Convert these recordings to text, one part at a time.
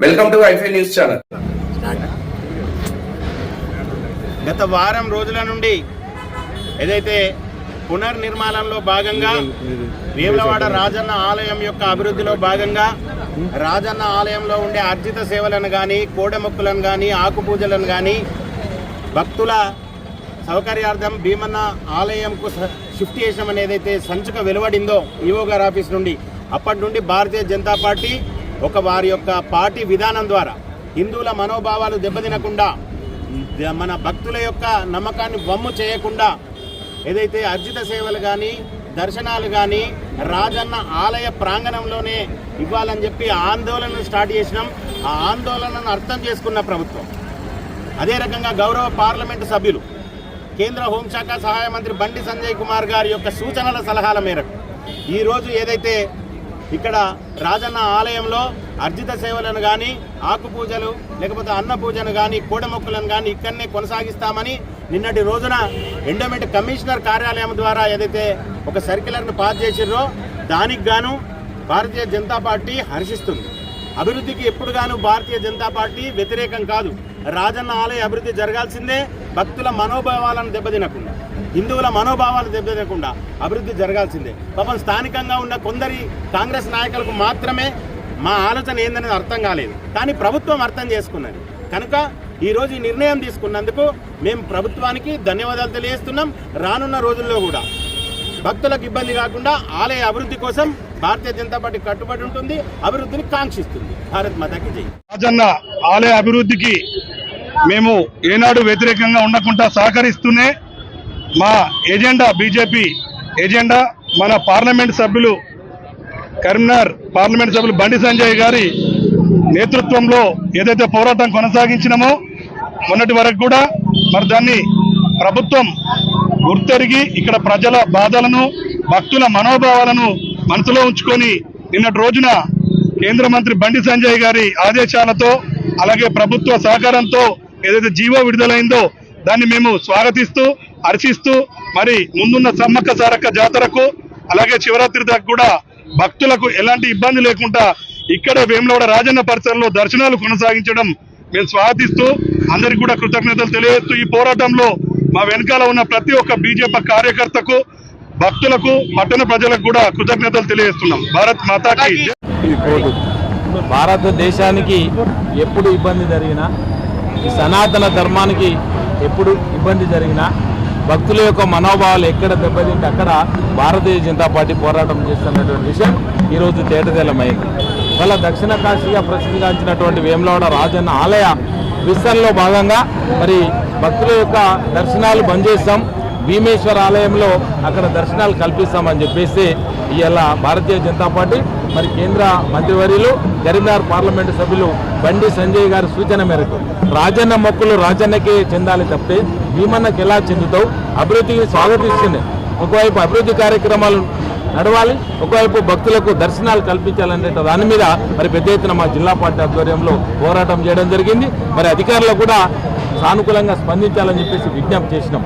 Welcome to iFy news channel. గత వారం రోజుల నుండి ఏదైతే పునర్నిర్మాణంలో భాగంగా వేములవాడ రాజన్న ఆలయం యొక్క అభివృద్ధిలో భాగంగా రాజన్న ఆలయంలో ఉండే అర్జిత సేవలను కానీ కోడెమొక్కులను కానీ ఆకుపూజలను కానీ భక్తుల సౌకర్యార్థం భీమన్న ఆలయంకు షిఫ్ట్ చేసామని ఏదైతే సంచుక వెలువడిందో ఈవో గారి ఆఫీస్ నుండి అప్పటి నుండి భారతీయ జనతా పార్టీ వారి యొక్క పార్టీ విధానం ద్వారా హిందువుల మనోభావాలు దెబ్బతినకుండా మన భక్తుల యొక్క నమ్మకాన్ని వమ్ము చేయకుండా ఏదైతే అర్జిత సేవలు కానీ దర్శనాలు కానీ రాజన్న ఆలయ ప్రాంగణంలోనే ఇవ్వాలని చెప్పి ఆందోళనను స్టార్ట్ చేసినాం. ఆ ఆందోళనను అర్థం చేసుకున్న ప్రభుత్వం అదే రకంగా గౌరవ పార్లమెంటు సభ్యులు కేంద్ర హోంశాఖ సహాయ మంత్రి బండి సంజయ్ కుమార్ గారి యొక్క సూచనల సలహాల మేరకు ఈరోజు ఏదైతే ఇక్కడ రాజన్న ఆలయంలో అర్జిత సేవలను కానీ ఆకుపూజలు లేకపోతే అన్న పూజను కానీ కోడెమొక్కులను కానీ ఇక్కడనే కొనసాగిస్తామని నిన్నటి రోజున ఎండోమెంట్ కమిషనర్ కార్యాలయం ద్వారా ఏదైతే ఒక సర్క్యులర్ను పాస్ చేసిర్రో దానికి గాను భారతీయ జనతా పార్టీ హర్షిస్తుంది. అభివృద్ధికి ఎప్పుడుగాను భారతీయ జనతా పార్టీ వ్యతిరేకం కాదు. రాజన్న ఆలయ అభివృద్ధి జరగాల్సిందే. భక్తుల మనోభావాలను దెబ్బతినకుండా, హిందువుల మనోభావాలు దెబ్బతినకుండా అభివృద్ధి జరగాల్సిందే. పాపం స్థానికంగా ఉన్న కొందరి కాంగ్రెస్ నాయకులకు మాత్రమే మా ఆలోచన ఏందనేది అర్థం కాలేదు, కానీ ప్రభుత్వం అర్థం చేసుకున్నది. కనుక ఈరోజు ఈ నిర్ణయం తీసుకున్నందుకు మేము ప్రభుత్వానికి ధన్యవాదాలు తెలియజేస్తున్నాం. రానున్న రోజుల్లో కూడా భక్తులకు ఇబ్బంది కాకుండా ఆలయ అభివృద్ధి కోసం భారతీయ జనతా పార్టీ కట్టుబడి ఉంటుంది, అభివృద్ధిని కాంక్షిస్తుంది. భారత్ మాతాకి జై. రాజన్న ఆలయ అభివృద్ధికి మేము ఏనాడు వ్యతిరేకంగా ఉండకుండా సహకరిస్తూనే మా ఎజెండా బీజేపీ ఎజెండా మన పార్లమెంట్ సభ్యులు కరీంనగర్ పార్లమెంట్ సభ్యులు బండి సంజయ్ గారి నేతృత్వంలో ఏదైతే పోరాటం కొనసాగించినామో మొన్నటి వరకు కూడా మరి దాన్ని ప్రభుత్వం గుర్తెరిగి ఇక్కడ ప్రజల బాధలను భక్తుల మనోభావాలను మనసులో ఉంచుకొని నిన్నటి రోజున కేంద్ర మంత్రి బండి సంజయ్ గారి ఆదేశాలతో అలాగే ప్రభుత్వ సహకారంతో ఏదైతే జీవో విడుదలైందో దాన్ని మేము స్వాగతిస్తూ హర్షిస్తూ మరి ముందున్న సమ్మక్క సారక్క జాతరకు అలాగే శివరాత్రి దాకా కూడా భక్తులకు ఎలాంటి ఇబ్బంది లేకుండా ఇక్కడ వేములవాడ రాజన్న పరిసరంలో దర్శనాలు కొనసాగించడం మేము స్వాగతిస్తూ అందరికీ కూడా కృతజ్ఞతలు తెలియజేస్తూ ఈ పోరాటంలో మా వెనకాల ఉన్న ప్రతి ఒక్క బీజేపీ కార్యకర్తకు భక్తులకు పట్టణ ప్రజలకు కూడా కృతజ్ఞతలు తెలియజేస్తున్నాం. భారత్ మాతాకి. భారతదేశానికి ఎప్పుడు ఇబ్బంది జరిగినా, సనాతన ధర్మానికి ఎప్పుడు ఇబ్బంది జరిగినా, భక్తుల యొక్క మనోభావాలు ఎక్కడ దెబ్బతింటే అక్కడ భారతీయ జనతా పార్టీ పోరాటం చేస్తున్నటువంటి విషయం ఈరోజు తేటతెల్లమైంది. వాళ్ళ దక్షిణ కాశీగా ప్రసిద్ధిగాంచినటువంటి వేములవాడ రాజన్న ఆలయ విస్తరణలో భాగంగా మరి భక్తుల యొక్క దర్శనాలు బంద్ చేస్తాం, భీమేశ్వర ఆలయంలో అక్కడ దర్శనాలు కల్పిస్తామని చెప్పేసి ఇవాళ భారతీయ జనతా పార్టీ మరి కేంద్ర మంత్రివర్యులు కరీంనగర్ పార్లమెంటు సభ్యులు బండి సంజయ్ గారి సూచన మేరకు రాజన్న మొక్కులు రాజన్నకే చెందాలి తప్పితే భీమన్నకి ఎలా చెందుతావు? అభివృద్ధికి స్వాగతిస్తుంది. ఒకవైపు అభివృద్ధి కార్యక్రమాలు నడవాలి, ఒకవైపు భక్తులకు దర్శనాలు కల్పించాలనే దాని మీద మరి పెద్ద ఎత్తున మా జిల్లా పార్టీ ఆధ్వర్యంలో పోరాటం చేయడం జరిగింది. మరి అధికారులు కూడా సానుకూలంగా స్పందించాలని చెప్పేసి విజ్ఞప్తి చేసినాం.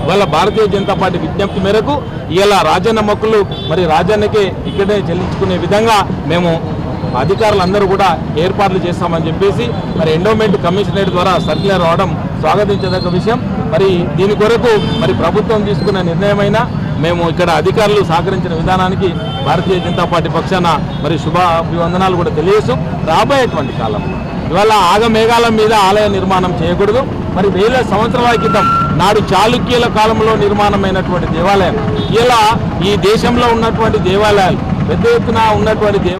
ఇవాళ భారతీయ జనతా పార్టీ విజ్ఞప్తి మేరకు ఇవాళ రాజన్న మొక్కులు మరి రాజన్నకే ఇక్కడే చెల్లించుకునే విధంగా మేము అధికారులందరూ కూడా ఏర్పాట్లు చేస్తామని చెప్పేసి మరి ఎండోమెంట్ కమిషనరేట్ ద్వారా సర్క్యులర్ రావడం స్వాగతించదగ్గ విషయం. మరి దీని కొరకు మరి ప్రభుత్వం తీసుకున్న నిర్ణయమైనా మేము ఇక్కడ అధికారులు సహకరించిన విధానానికి భారతీయ జనతా పార్టీ పక్షాన మరి శుభాభివందనాలు కూడా తెలియజేస్తూ రాబోయేటువంటి కాలంలో ఇవాళ ఆగమేఘాల మీద ఆలయ నిర్మాణం చేయకూడదు. మరి వేల సంవత్సరాల క్రితం నాడు చాళుక్యుల కాలంలో నిర్మాణమైనటువంటి దేవాలయం ఇలా ఈ దేశంలో ఉన్నటువంటి దేవాలయాలు పెద్ద ఎత్తున ఉన్నటువంటి